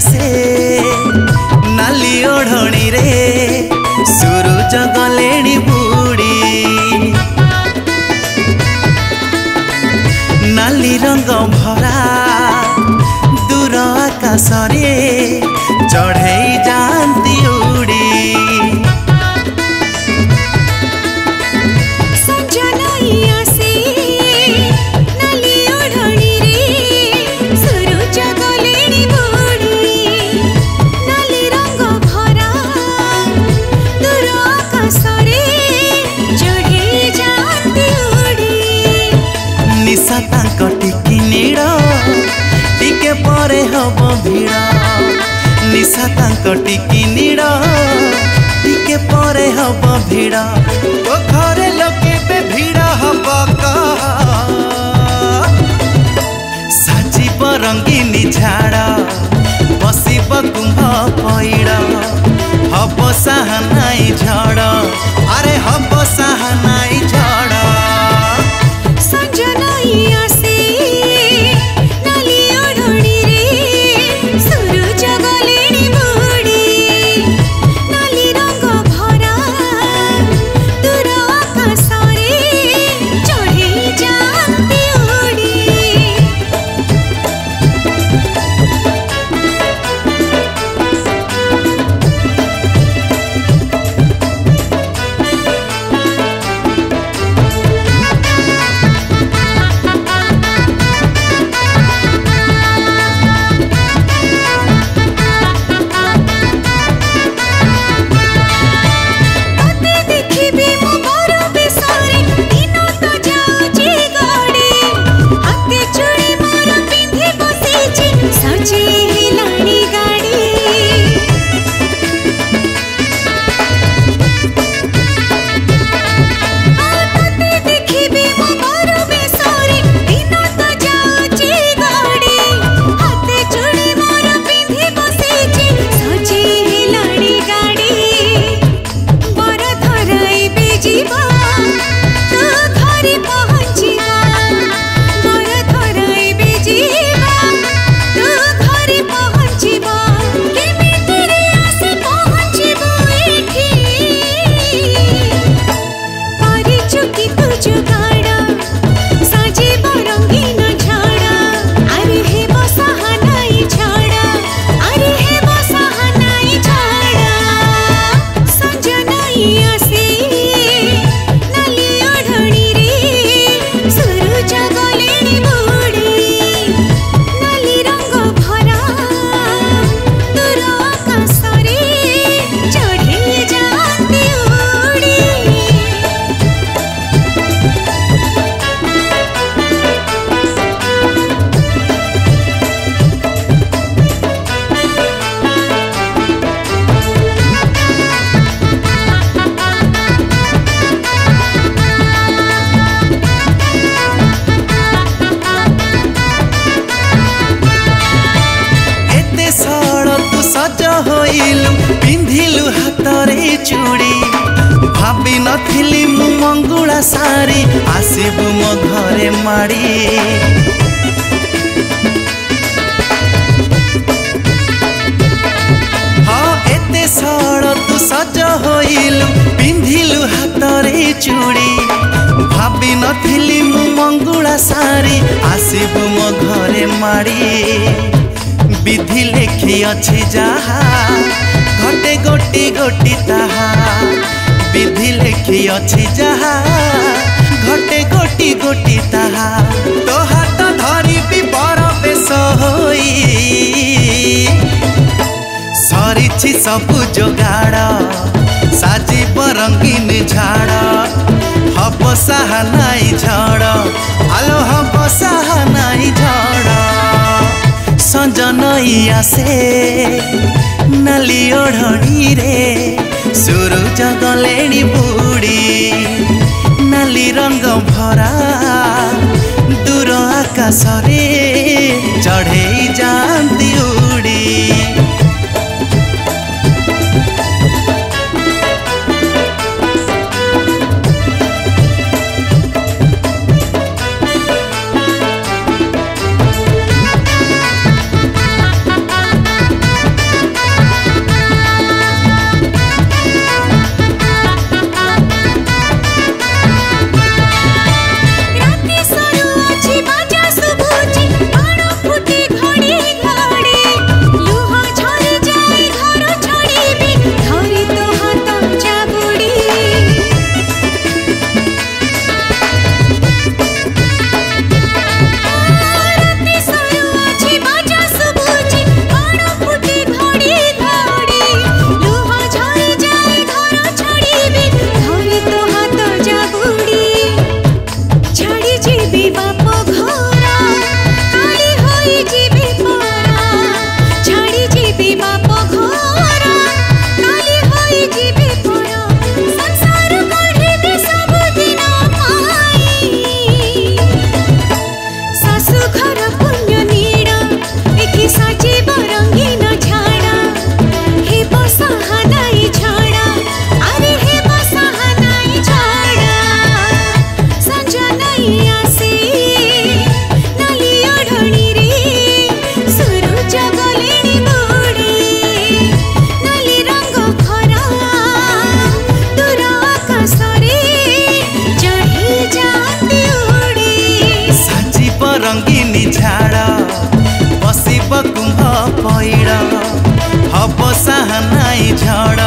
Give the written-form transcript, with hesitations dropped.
आसे नाली ओढ़णी रे सूरज गलेणी बुड़ी नाली रंग भरा दूर आकाश रे चढ़े जाती उड़ी निशा तांको टिकी नीड़ टिके परे हब भिड़ निशा तांको टिकी नीड़ टिके परे हब भिड़ तो घरे लोके पे भिड़ हब साजिब रंगीनी झाड़ बसिब कुंभ पैड़ हब साहानाई झड़ अरे हब साहानाई झड़ पिंधिलु हाथरे चूड़ी भाभी नथिली मु मंगुला सारी आसिबु मो घरे माड़ी हाँ एते सड़ तू सज होइलु पिंधिलु हाथरे चूड़ी भाभी नथिली मु मंगुला सारी आसिबु मो घरे माड़ी विधि लेखी अच्छी जहा घटे गोटी गोटी ताहा विधि लेखी अच्छी जहा घटे गोटी गोटी ताहा तो हाथ धरी भी बर बेस होई सरिछि सबु जोगाड़ साजिब रंगीन झाड़ हब साहानाई झड़ आलो हब साहानाई झड़ संजनई आसे नाली ओढ़णी रे सूरज गलेणी बुड़ी नाली रंग भरा दूर आकाश रे चढ़े जाती उड़ी ସାହା ନାଇଁ ଝଡ଼